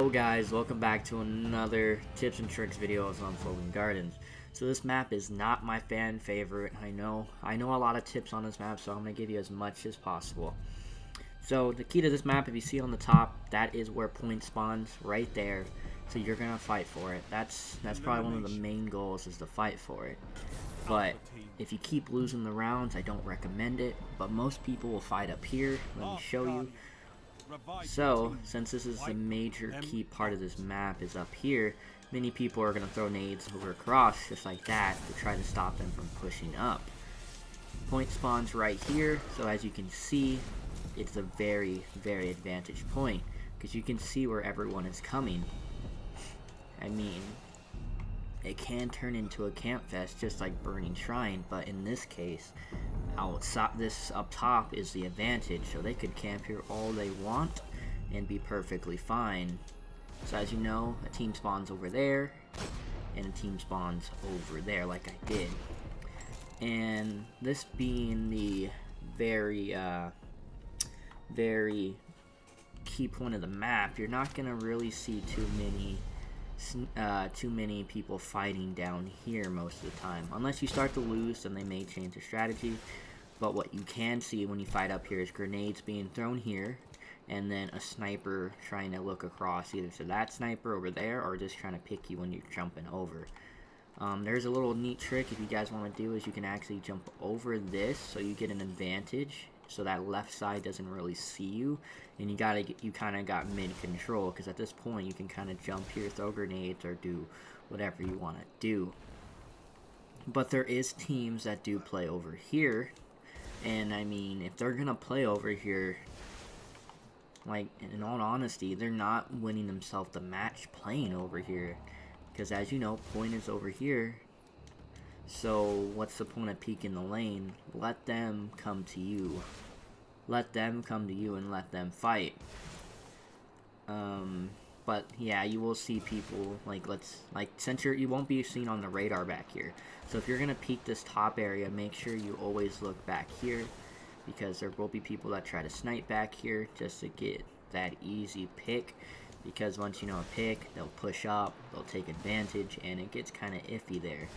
Yo guys, welcome back to another tips and tricks videos on Floating Gardens. So this map is not my fan favorite. I know a lot of tips on this map, so I'm going to give you as much as possible. So the key to this map, if you see on the top, that is where point spawns, right there. So you're going to fight for it. That's probably one of the main goals, is to fight for it. But if you keep losing the rounds, I don't recommend it. But most people will fight up here. Let me show you. So, since this is the major key part of this map is up here, many people are going to throw nades over across, just like that, to try to stop them from pushing up. Point spawns right here, so as you can see, it's a very, very advantage point, because you can see where everyone is coming. I mean, it can turn into a camp fest just like Burning Shrine, but in this case, this up top is the advantage, so they could camp here all they want and be perfectly fine. So as you know, a team spawns over there and a team spawns over there, like I did. And this being the very key point of the map, you're not gonna really see too many people fighting down here most of the time. Unless you start to lose, then they may change their strategy. But what you can see when you fight up here is grenades being thrown here, and then a sniper trying to look across either to that sniper over there, or just trying to pick you when you're jumping over. There's a little neat trick if you guys want to do, is you can actually jump over this, so you get an advantage, so that left side doesn't really see you, and you kind of got mid control, because at this point you can kind of jump here, throw grenades, or do whatever you want to do. But there is teams that do play over here, and I mean, if they're gonna play over here, like, in all honesty, they're not winning themselves the match playing over here, because as you know, point is over here. So what's the point of peeking the lane? Let them come to you. Let them come to you and let them fight. But yeah, you will see people since you won't be seen on the radar back here. So if you're gonna peek this top area, make sure you always look back here, because there will be people that try to snipe back here just to get that easy pick. Because once you know a pick, they'll push up, they'll take advantage, and it gets kind of iffy there.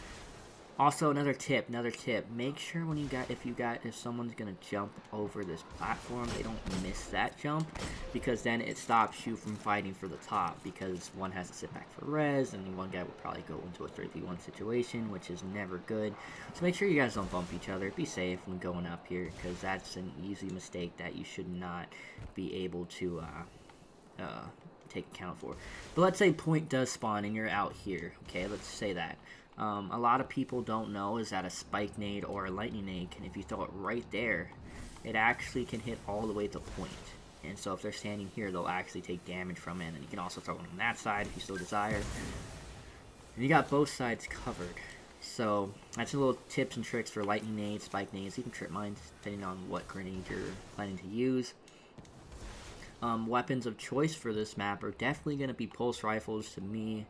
Also, another tip, make sure when if someone's gonna jump over this platform, they don't miss that jump, because then it stops you from fighting for the top, because one has to sit back for res, and one guy will probably go into a 3v1 situation, which is never good. So make sure you guys don't bump each other, be safe when going up here, because that's an easy mistake that you should not be able to take account for. But let's say point does spawn and you're out here, okay, let's say that. A lot of people don't know is that a spike nade or a lightning nade if you throw it right there, it actually can hit all the way to point. And so if they're standing here, they'll actually take damage from it. And you can also throw it on that side if you so desire. And you got both sides covered. So that's a little tips and tricks for lightning nades, spike nades, even trip mines, depending on what grenade you're planning to use. Weapons of choice for this map are definitely going to be pulse rifles to me.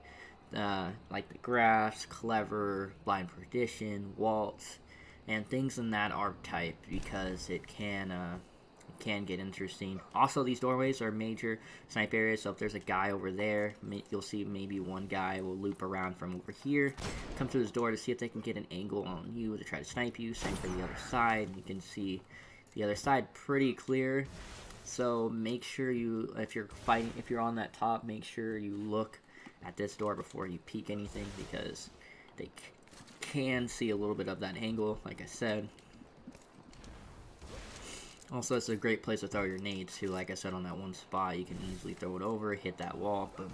Like the Graphs, Clever, Blind Perdition, Waltz, and things in that archetype, because it can get interesting. Also, these doorways are major snipe areas, so if there's a guy over there, you'll see maybe one guy will loop around from over here, come through this door to see if they can get an angle on you to try to snipe you. Same for the other side. You can see the other side pretty clear. So make sure if you're on that top, make sure you look at this door before you peek anything, because they can see a little bit of that angle, like I said. Also, it's a great place to throw your nades too. Like I said, on that one spot, you can easily throw it over, hit that wall, boom.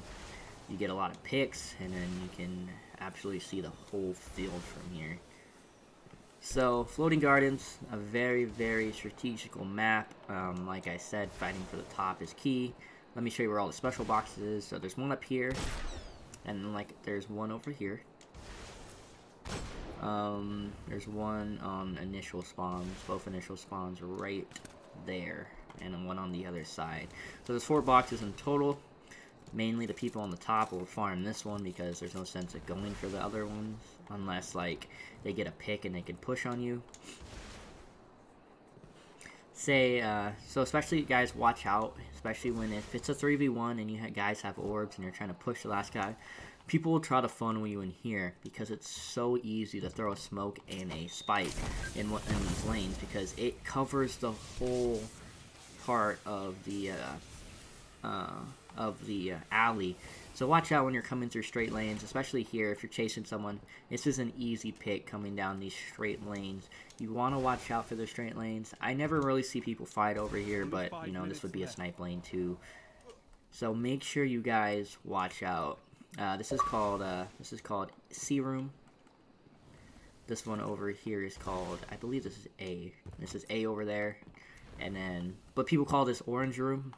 You get a lot of picks, and then you can absolutely see the whole field from here. So, Floating Gardens, a very, very strategical map. Like I said, fighting for the top is key. Let me show you where all the special boxes is. So there's one up here, and there's one over here. There's one on initial spawns, both initial spawns right there, and then one on the other side. So there's 4 boxes in total. Mainly the people on the top will farm this one, because there's no sense of going for the other ones unless they get a pick and they can push on you. say, so especially guys, watch out, especially when if it's a 3v1 and you guys have orbs and you're trying to push the last guy, people will try to funnel you in here because it's so easy to throw a smoke and a spike in these lanes because it covers the whole part of the alley. So watch out when you're coming through straight lanes, especially here if you're chasing someone. This is an easy pick coming down these straight lanes. You want to watch out for the straight lanes. I never really see people fight over here, but you know, this would be a snipe lane too. So make sure you guys watch out. This is called C room. This one over here is called, I believe this is A. This is A over there, and then, but people call this orange room,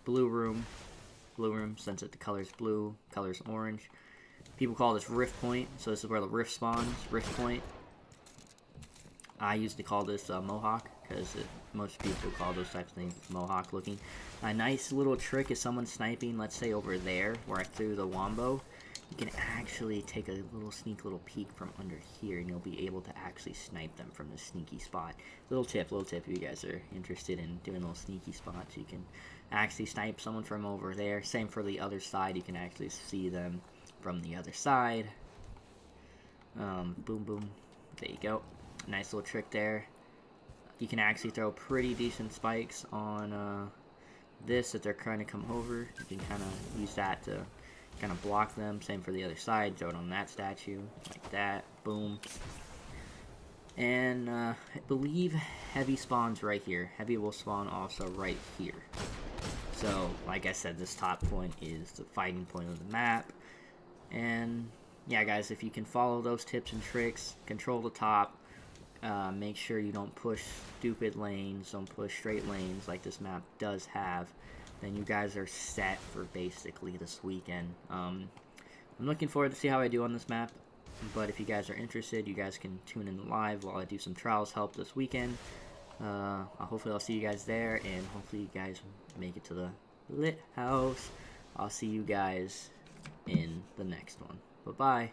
blue room, since the color's blue, color's orange. People call this rift point, so this is where the rift spawns, rift point. I used to call this Mohawk, because most people call those types of things Mohawk looking. A nice little trick is someone sniping, let's say over there, where I threw the wombo. You can actually take a little sneak little peek from under here, and you'll be able to actually snipe them from this sneaky spot. Little tip if you guys are interested in doing little sneaky spots. You can actually snipe someone from over there. Same for the other side, you can actually see them from the other side. Boom, boom. There you go. Nice little trick there. You can actually throw pretty decent spikes on this if they're trying to come over. You can kind of use that to kind of block them. Same for the other side. Throw it on that statue like that. Boom. And I believe heavy spawns right here. Heavy will spawn also right here. So like I said, this top point is the fighting point of the map. And yeah, guys, if you can follow those tips and tricks, control the top, make sure you don't push stupid lanes, don't push straight lanes like this map does have, then you guys are set for basically this weekend. I'm looking forward to see how I do on this map, but if you guys are interested, you guys can tune in live while I do some trials help this weekend. Hopefully I'll see you guys there, and hopefully you guys make it to the lit house. I'll see you guys in the next one. Bye-bye.